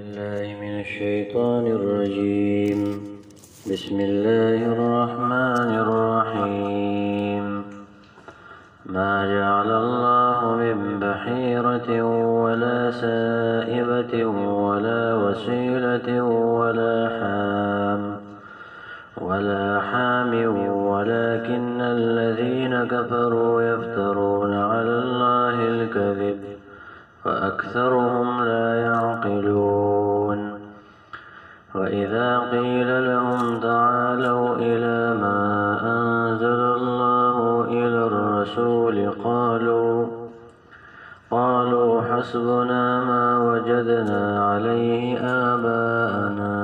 الله من الشيطان الرجيم. بسم الله الرحمن الرحيم. ما جعل الله من بحيرة ولا سائبة ولا وسيلة ولا حام ولكن الذين كفروا يفترون على الله الكذب فأكثرهم لا يعقلون. وإذا قيل لهم تعالوا إلى ما أنزل الله إلى الرسول قالوا حسبنا ما وجدنا عليه آباءنا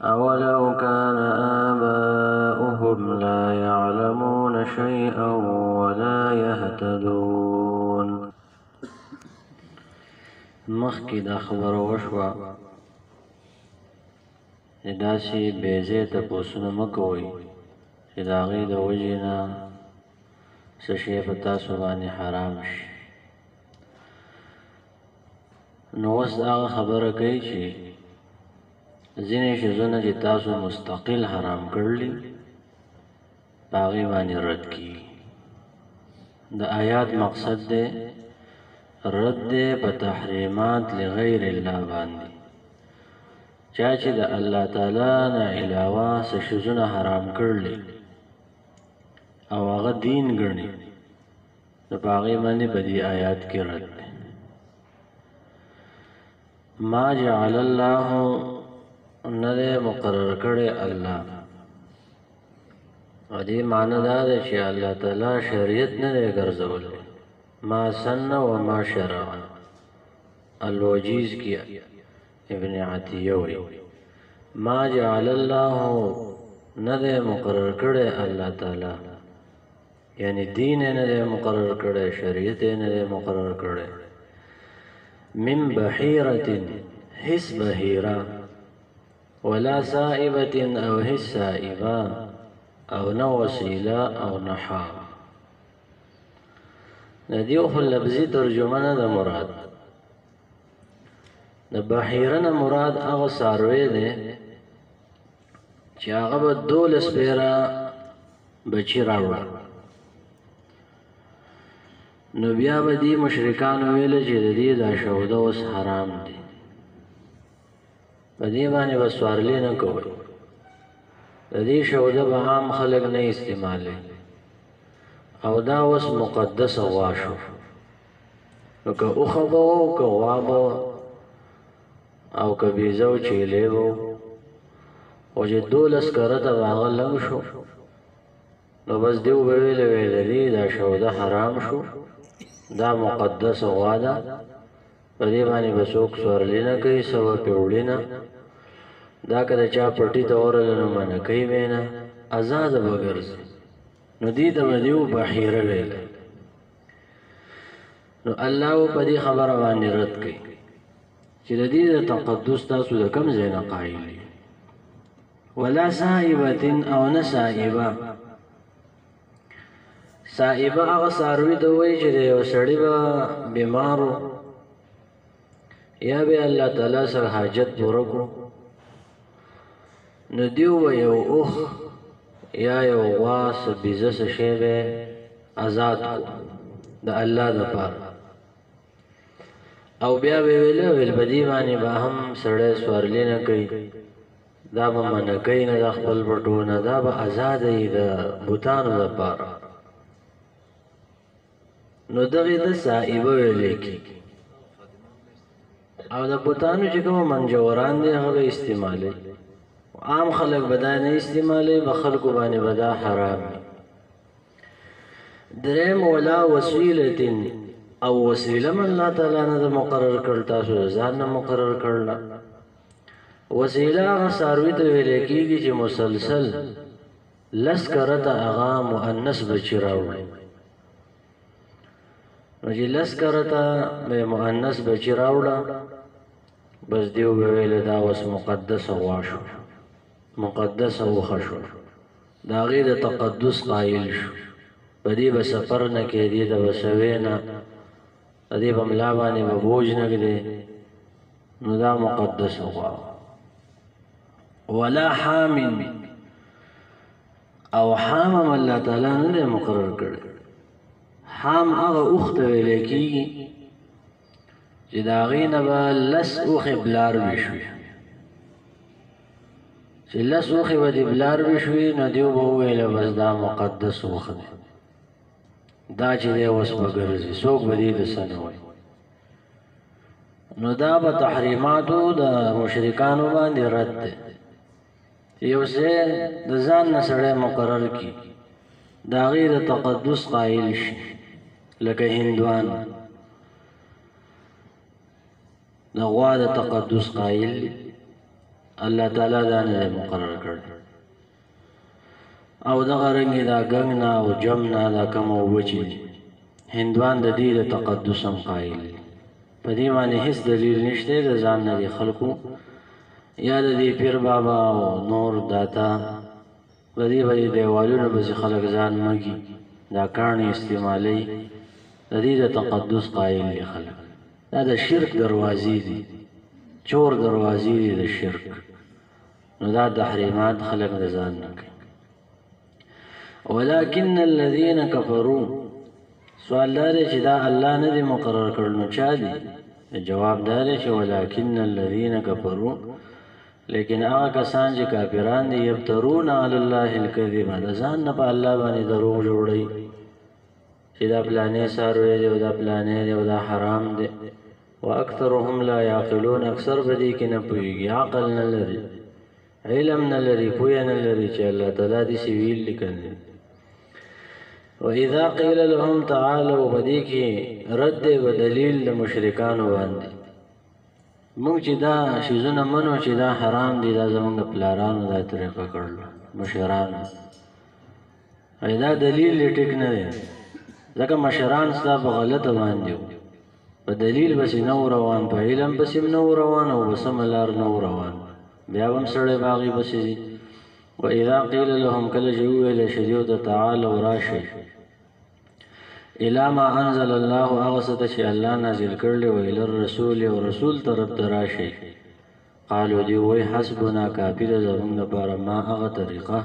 أولو كان آباؤهم لا يعلمون شيئا ولا يهتدون. مخکې دا خبره وشوه چې داسې بېځایه تپوسونه مه کوئ چې د هغې د وجې نه څه شی په تاسو باندې حرام شي. نو اوس هغه خبره کوي چې ځینې شیزونه چې تاسو مستقل حرام کړلي په هغې باندې رد کیږي. د آیات مقصد دی رد دی په تحریمات لغیر الله باندې. چا چې د الله تعالی نه علاوه څه شیزونه حرام کړلي او هغه دین ګڼي نو په هغې باندې په دې آیات کې رد دی. ما جعل الله نه دی مقرر کړی الله، او دې معنی دا ده چې الله تعالی شریعت نه دی ګرځولی. ما سن و ما شرع الوجیز کی ابن عطیه وی ما جعل الله نه دی مقرر کړی الله تعالی، یعنی دین نه دی مقرر کړی، شریعت نه دی مقرر کړی. من بحیرة حس بحیره ولا سائبة او حس سائبه او نه وسیله او نه حام. ندیو خو لفظی ترجمه نه ده مراد. د بحیره نه مراد هغه څاروی دی چې هغه به 12 پیره بچي راوړه. نو بیا به دې مشرکانو ویله چې د دې دا شوده اوس حرام دی، په دې باندې به سوارلي نه کوئ. د دې شوده به عام خلک نه استعمالوي او دا اوس مقدس غوا شو. نو که اوښه به و که غوا به او که بیزه و چیلی به خو چې 12 کرته به هغه لنګ شو نو بس دیو به ویلې ویلې دا شوده حرام شو، دا مقدس غوا ده، په دې باندې به څوک سوارلي نه کوي، سوه پې وړي نه. دا که د چا پټي ته ورغله نو منع کوي به نه، ازاده به ګرځي. نو دې ته به دیو بحیره ویلی. نو الله په دې خبره باندې رد کوي چې د دې د تقدس تاسو د کوم ځای نه قایل دي. ولا سائبة او نه سائبه. سائبه هغه څاروي ته وایي چې د یو سړي به بیمارو یا به الله تعالی سره حاجت پوره کړو نو دیو به یو اوښ یا یو غوا څه بیزه څه شی به آزاد کړو د الله دپاره، او بیا به ویل په دې باندې به هم سړی سوارلي نه کوي، دا به منع کوي نه د خپل بټو نه، دا به آزاده وي د بوتانو دپاره. نو دغې ته سائبه ویلی کېږي. او د بوتانو چې کوم منجوران دي هغه به استعمالوي، عام خلک به دا نه استعمالوي، په خلکو باندې به دا حرام وي. دریم ولا وسیلة او وسیله من الله تعالی نه ده مقرر کړل، تاسو ځان نه مقرر کړل. وسیله هغه څاروي ته ویلی کېږي چې مسلسل 10 کرته هغه مؤنث بچي راوړي. نو چې 10 کرته به مؤنث بچي راوړه بس دیو به ویله دا اوس مقدس غوا شو، مقدس اوښه شو، د هغې د تقدس قایل شو. په دې به سفر نه کېدې، د به سوی نه، د دې په ملا باندې به بوج نه ږدې. نو دا مقدس غواړه. ولا حام او حام الله تعالی نه مقرر کړی. حام هغه اوښ ته ویل کېږي چې د هغې نه به لس اوښې بلار وشوي، چې لس اوښې به دې بلار وشوي نو دیو به وویله بس دا مقدس اوښ دی، دا چې دی اوس به ګرځي، څوک به دې د څه نه وایي. نو دا به تحریماتو د مشرکانو باندې رد دی. یو ځای د ځان نه سړی مقرر کړي د هغې د تقدس قایل شي، لکه هندوان د غوا د تقدس قایل الله تعالی دا نه مقرر کړ. او دغه رنګې دا ګنګ نه او جم نه دا کوم اوبه چې هندوان د دې د تقدس هم قایل. په دې باندې هیڅ دلیل نشته د ځان نه د خلکو یا د دې پیر بابا او نور داتا په دې باندې دیوالونه به خلک ځان مګي دا کاڼي استعمالي د دې د تقدس قایل دي خلک. دا د شرک دروازې دي، چور دروازې دي د شرک. نو دا تحریمات خلک د ځان نه کوي. ولكن الذين كفروا سوال لري چې دا الله نه دی مقرر کړل نو چا دی؟ جواب دا دی چې ولكن الذين كفروا لیکن هغه کسان چې کافران دي یفترون علی الله الکذب د ځان نه په الله باندې دروغ جوړوي چې دا پلانې ساروي دی او دا پلانې دی او دا حرام دی. واکثرهم لا يعقلون اکثر بدی کې نه پوهیږي، عقل نه لري، علم نه لري، پوهه نه لري چې الله تعالی دې سویل لیکلی. واذا قيل لهم تعالوا بدی کې رد و دلیل د مشرکانو باندې مونږ چې دا شیزونه منو چې دا حرام دي دا زمونږ پلارانو دا طریقه کړل مشرانو، دا دلیل ټیک نه دی ځکه مشران ستا په غلطه باندې په دلیل بسې نه روان، په علم بسې نه روان او په سمه لار نه روان، بیا هم سړی باغې بسې ځي. واذا قیل لهم کله چې وویله شي دیو ته تعالوا راشئ الی ما انزل الله هغه څه ته چې الله نازل کړلی و الی الرسول او رسول طرف ته راشئ قالو دی وایي حسبنا کافي ده زموږ لپاره ما هغه طریقه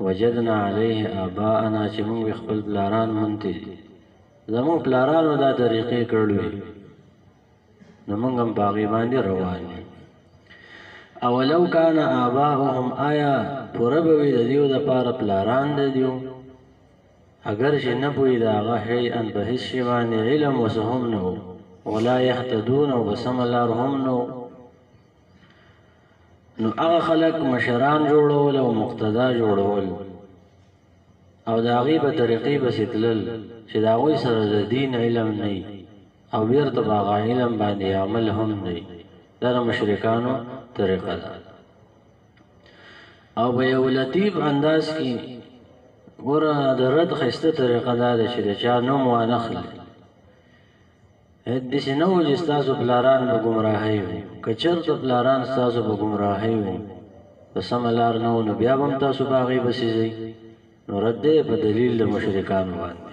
وجدنا علیه آباءنا چې موږ خپل پلاران منتي زموږ پلارانو دا طریقې کړلې نو موږ هم په هغې باندې روان یو. اولو کان آباؤهم آیا پوره به وي د دیو دپاره پلاران د دیو اگر چې نه پوهي د هغه شیئا په هېڅ شي باندې علم ورڅه هم نه و ولا یهتدون او په سمه لار هم نه و نو هغه خلک مشران جوړول او مقتدا جوړول او د هغې په طریقې پسې تلل چې د هغوی سره د دین علم نه وي او بیرته په هغه علم باندې عمل هم نه وي. دا د مشرکانو طریقه ده. او په یو لطیف انداز کې ګوره د رد ښایسته طریقه دا ده چې د چا نوم وانخلي داسې نه و چې ستاسو پلاران به ګمراهۍ وي، که چېرته پلاران ستاسو به ګمراهۍ وي په سمه لار نه و نو بیا به هم تاسو په هغې پسې ځئ. نو رد دی په دلیل د مشرکانو باندې.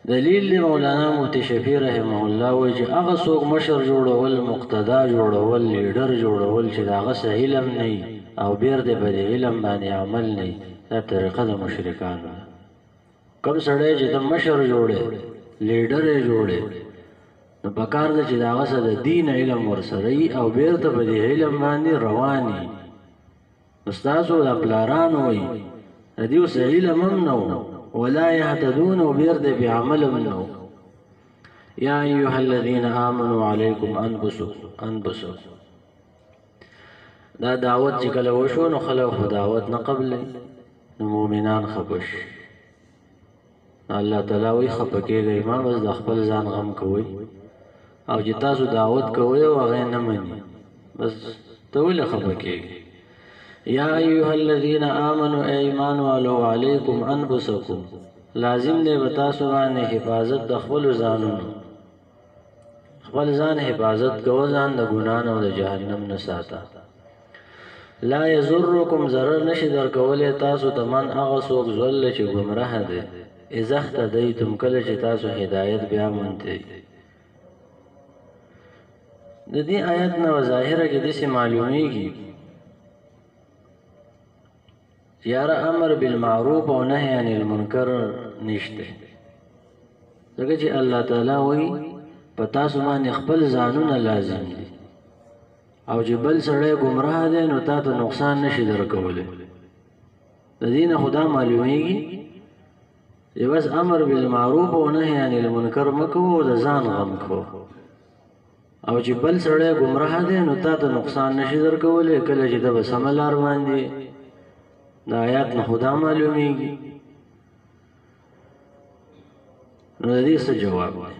دلیل دی مولانا مفتی شفیع رحمه الله وایي چې هغه څوک مشر جوړول مقتدا جوړول لیډر جوړول چې د هغه څه علم نه وي او بیرته په دې علم باندې عمل نه وي دا طریقه د مشرکانو ده. کوم سړی چې ته مشر جوړې لیډر یې جوړې نو پکار ده چې د هغه څه د دین علم ورسره وي او بیرته په دې علم باندې روان وي. نو ستاسو د پلارانو وایي د دیو څه علم هم نه و ولا يهتدون وبيرد بعملهم له. يا أيها الذين آمنوا عليكم أنفسكم دا دعوت چې کله وشو نو خلک خو دعوت نه قبلوي نو مؤمنان خفه شي. الله تعالی وایي خفه کېږئ مه بس د خپل ځان غم کوئ او چې تاسو دعوت کوئ او هغې نه مني بس ته ولې خفه کېږئ. یا ایها الذین آمنوا ایمان والو علیکم انفسکم لازم دی به تاسو باندې حفاظت د خپلو ځانونو، خپل ځان حفاظت کوه، ځان د ګناه نه او د جهنم نه ساته. لا یضرکم ضرر نشي درکولی تاسو ته من هغه څوک ضل چې ګمراه دی اذا اهتدیتم کله چې تاسو هدایت بیا مونتی. د دې آیت نه ظاهره کې داسې معلومیږي چې یاره امر بالمعروف او نهی عن المنکر نشته، ځکه چې الله تعالی وایي په تاسو باندې خپل ځانونه لازم دي او چې بل سړی ګمراه دی نو تا ته نقصان نشي درکولی. د دې نه خدا معلومیږي چې بس امر بالمعروف او نهی عن المنکر مکو او د ځان غم کو، او چې بل سړی ګمراه دی نو تا ته نقصان نشي درکولی کله چې ته به سمه لار باندې. د آیات نه خدا معلومیږي. نو د دې څه جواب دی؟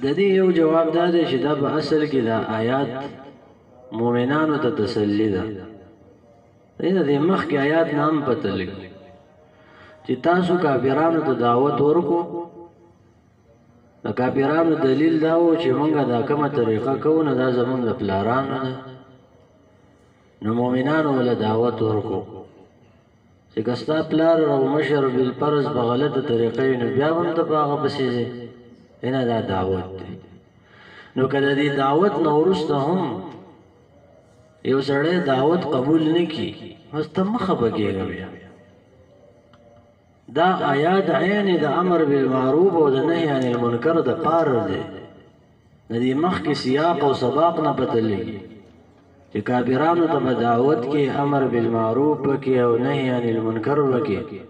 د دې یو جواب دا دی چې دا په اصل کې دا آیات مؤمنانو ته تسلی ده. د مخکې آیات نه هم پته لګي چې تاسو کافرانو ته دعوت ورکو. د کافرانو دلیل دا و چې مونږه دا کومه طریقه کوو نو دا زمونږ د پلارانو ده، نو مؤمنانو ولا دعوت ورکو چې که ستا پلار او مشر بالفرض په غلطه طریقه نو بیا هم ته په هغه پسې ځې، نه دا دعوت دی. نو که د دې دعوت نه وروسته هم یو سړی دعوت قبول نه کړي اوس ته مه خفه کېږه. بیا دا آیات عین د امر بالمعروف او د نهي عن المنکر د پاره دی. د دې مخکې سیاق او سباق نه پته لګي چې کافرانو ته په دعوت کې امر بالمعروف وکړي او نهي عن المنکر وکړي،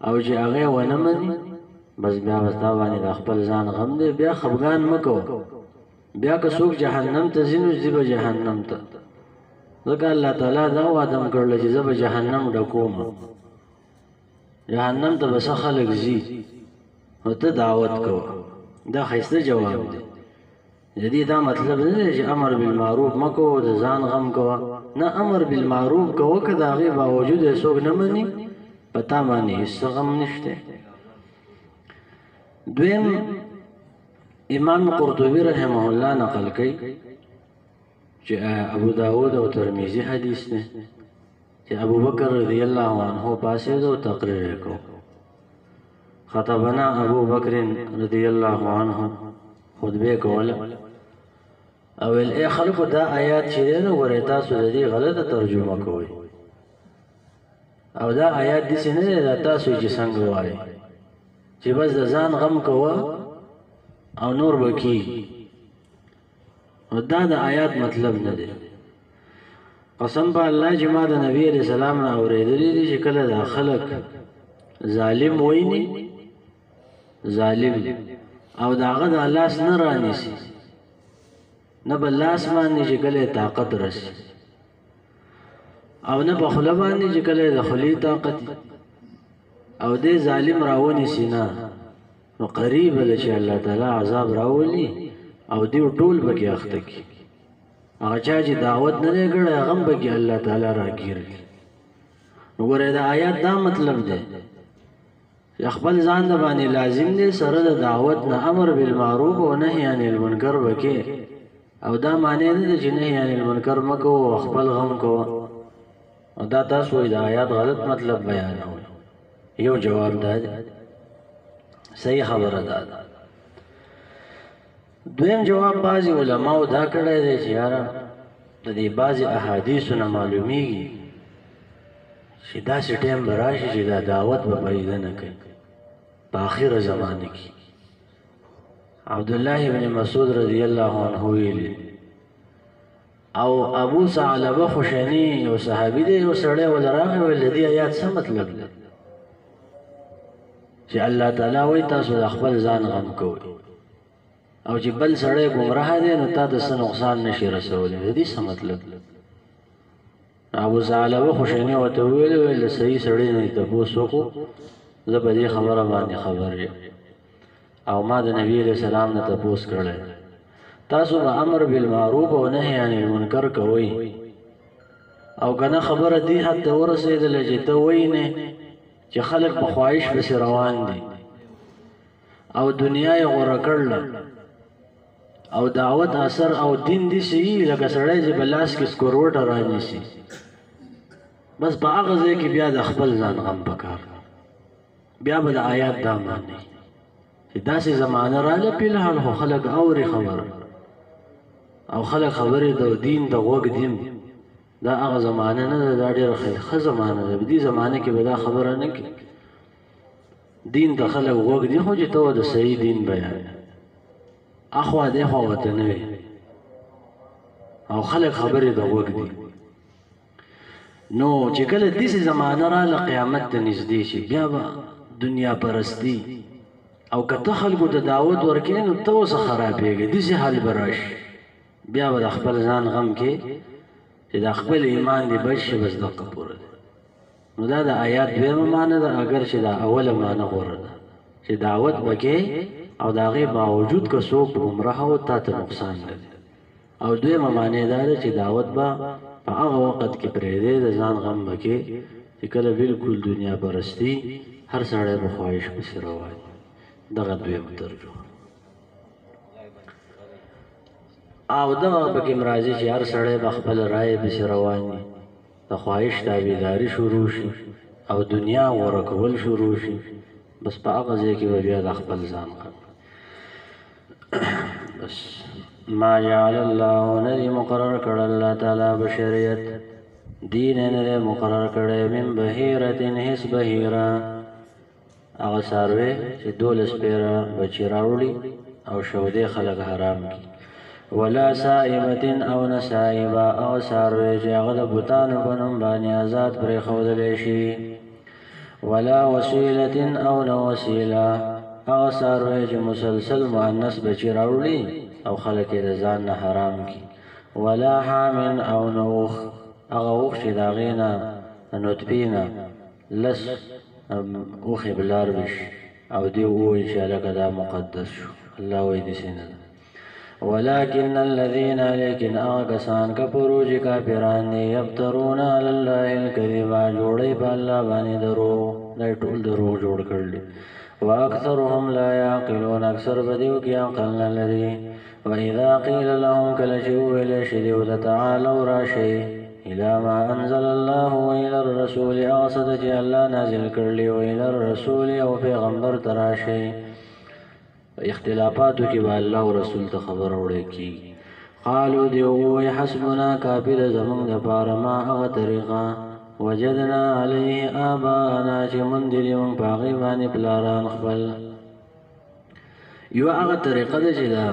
او چې هغه ونه مني بس بیا وستا باندې د خپل ځان غم دی. بیا خفګان مه کوه. بیا که څوک جهنم ته ځي نو ځي به جهنم ته، ځکه الله تعالی دا وعده کړله چې زه به جهنم ډکوم. جهنم ته به څه خلک ځي نو ته دعوت کوه. دا ښایسته جواب دی. د دې دا مطلب نه دی چې امر بالمعروف مه کوه د ځان غم کوه، نه، امر بالمعروف کوه که د هغې باوجود یې څوک نه مني په تا باندې هېڅ غم نشته. دویم امام قرطبي رحمه الله نقل کوي چې ابو داود او ترمذی حدیث نه چې ابو بکر رضی الله عنه پاسېد او تقریر وکړ. خطبنا ابو بکر رضی الله عنه، خطبه کوله او ای خلکو دا آیات چې نو ورې تاسو د دې غلطه ترجمه کوئ، او دا آیات دې نه دا تاسو چې څنګه وایي چې بس د ځان غم کوه او نور بکی. دا د آیات مطلب نه دی. قسم په الله چې ما د نبی علیہ السلام نه اورېدلي دي چې کله دا خلک ظالم ویني ظالم او د هغه د لاس نه رانیسي، نه به لاس باندې چې کله طاقت رسي، او نه په خوله باندې چې کله د خولې طاقت، او دې ظالم راونیسي نه، نو قریب ده چې الله تعالی عذاب راولي او دې ټول پکې اخته کړي. هغه چا چې دعوت نه دی کړی هغه هم پکې الله تعالی راګیر کړي. نو ګوره د آیات دا مطلب دی چې خپل ځان د باندې لازم دی سره د دعوت نه امر بالمعروف او نهي عن المنکر وکړي، او دا معنی نه دی چې نهي عن المنکر مه کوه او خپل غم کوه. او دا تاسو د آیات غلط مطلب بیانوئ. یو جواب دا دی، صحیح خبره ده. دویم جواب بعضی علماء دا کړی دی چې یاره د دې بعضې احادیثو نه معلومیږي چې داسې ټایم به راشي چې دا دعوت به فایده نه کوي په آخره زمانه کې. عبدالله بن مسعود رضی الله عنه ویلي، او ابو ثعلبه خشنی یو صحابي دی، یو سړی ول راغی ویل د دې آیات څه مطلب دی چې الله تعالی وایي تاسو د خپل ځان غم کوئ او چې بل سړی ګمراه دی نو تا ته څه نقصان نشي رسولی. د دې څه مطلب؟ ابو ثعلبه خشنی ورته ویل صحیح سړی نه تپوس وکړو، زه په دې خبره باندې خبر یم او ما د نبی علیہ السلام نه تپوس کړی تاسو به امر بالمعروف او نهي عن المنکر کوئ، او کنه خبره دې حد ته ورسېدله چې ته وایې نه چې خلک په خواهش پسې روان دي او دنیا یې غوره کړله او دعوت اثر او دین دې سي لکه سړی چې په لاس کې سکروټه رانیسي، بس په هغه ځای کې بیا د خپل ځان غم پکار. بیا به د آیات دا معنی چې داسې زمانه راله فی الحال خو خلک اوري خبره او خلک خبرې د دین د غوږ دین دا هغه زمانه نه ده، دا ډېره ښه زمانه ده. په دې زمانه کې به دا خبره نه کوي. دین د خلک غوږ دي، خو چې ته د صحیح دین بیان اخوا دېخوا ورته نه وي او خلک خبرې د غوږ دي. نو چې کله داسې زمانه راله قیامت ته نږدې شي، بیا به دنیا پرستی او که ته خلکو ته دعوت ورکړې نو ته اوسه خرابېږې، داسې حال به راشي. بیا به د خپل ځان غم کې چې د خپل ایمان دې بچ شي، بس دقه پوره ده. نو دا د آیات دویمه معنی ده، اگر چې دا اوله معنی غوره ده چې دعوت وکې او د هغې باوجود که څوک ګمراه و تا ته نقصان لري. او دویمه معنی دا ده چې دعوت به په هغه وخت کې پرېږدې، د ځان غم به کې چې کله بالکل دنیا پرستي هر سړی به خواهش پسې روان. دغه دویمه ترجمه. او دغه پکې راځي چې هر سړی به خپل رایې پسې روان وي، د خواهش تابعداري شروع شي او دنیا غوره کول شروع شي. بس په هغه ځای کې به بیا د خپل ځان غم. بس ما جعل الله ندی مقرر کړ الله تعالی بشریت دین نه مقرر کړی من بهیرة هیڅ بهیره هغه څاروی چې 12 پیره بچي راوړي او شودې خلک حرام کړي، ولا سائبة او نسائبه او څاروی چې هغه د بوتانو په نوم باندې آزاد پرېښودلی شي، ولا وسیلة او نه وسیله هغه څاروی چې مسلسل مؤنث بچي راوړي او خلک یې د ځان نه حرام کړي، ولا حامل او نه اوښ هغه اوښ چې د هغې نه د نطفې نه لس اوښې بلار وشي او دې ووایي چې هلکه دا مقدس شو. الله وایي داسې نه ده. ولكن الذين لیکن هغه کسان کفروا چې کافران دي یفترون علی الله الکذب جوړوي په الله باندې دروغ، دا ټول دروغ جوړ کړل. واکثرهم لا یعقلون اکثر بدیو کې عقل نه لري. واذا قیل لهم کله چې وویل شي دیو ته تعالوا راشئ الى ما انزل الله والى الرسول هغه څه چې الله نازل کړلي والى الرسول او پیغمبر ته راشئ. اختلافاتو کې به الله او رسول ته خبر وړي کی. قالو دی وای حسبنا کافر زمون د پاره ما هغه طریقه وجدنا علیه آباءنا چې مونږ دې مونږ په هغې باندې پلاران خپل. یو هغه طریقه ده چې دا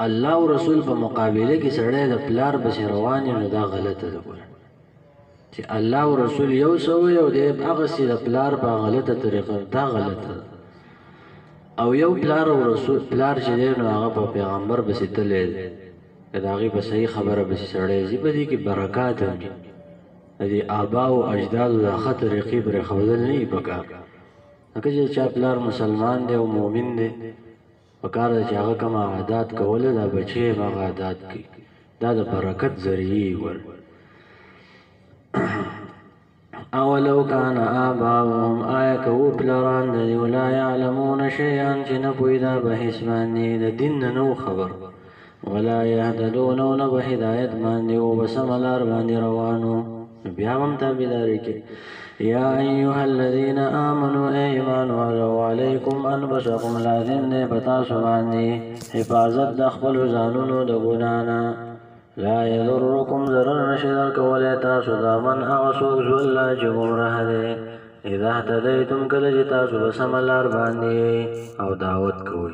الله او رسول په مقابله کې سړی د پلار پسې روان وي، نو دا غلطه ده. چې الله او رسول یو څه وایي او دی هغسې د پلار په غلطه طریقه، دا غلطه ده. او یو پلار او رسول پلار چې دی نو هغه په پیغمبر پسې تللی دی، که د هغې په صحیح خبره پسې سړی ځي، په دې کې برکات هم وي. د دې آبا او اجدادو دا ښه طریقې پرېښودل نه وي پکار. لکه چې چا پلار مسلمان دی او مؤمن دی، پکار ده چې هغه کومه عادات کوله دا بچی یې هغه عادات کوي، دا د برکت ذریعې ور. اولو کان آباؤهم آیا که و پلاران د دیو لا یعلمون شیئا چې نه پوهي دا په هېڅ باندې د دین نه نو خبر، ولا یهتدون او نه په هدایت باندې و په سمه لار باندې روانو، بیا هم تابعداري کوي. یا ایها الذین آمنوا ای ایمان والو علیکم انفسکم لازم دی په تاسو باندې حفاظت د خپلو ځانونو د ګناه نه. لا یضرکم ضرر نشي درکولی تاسو ته من هغه څوک ضل چې ګمراه دی اذا اهتدیتم کله چې تاسو په سمه لار باندې او دعوت کوئ.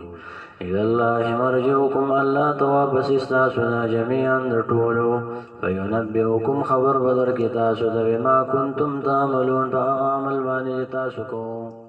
الی الله مرجعکم الله ته واپس ستاسو نه جمیعا د ټولو فینبئکم خبر به درکړي تاسو ته بما کنتم تعملون په هغه عمل باندې چې تاسو کوئ.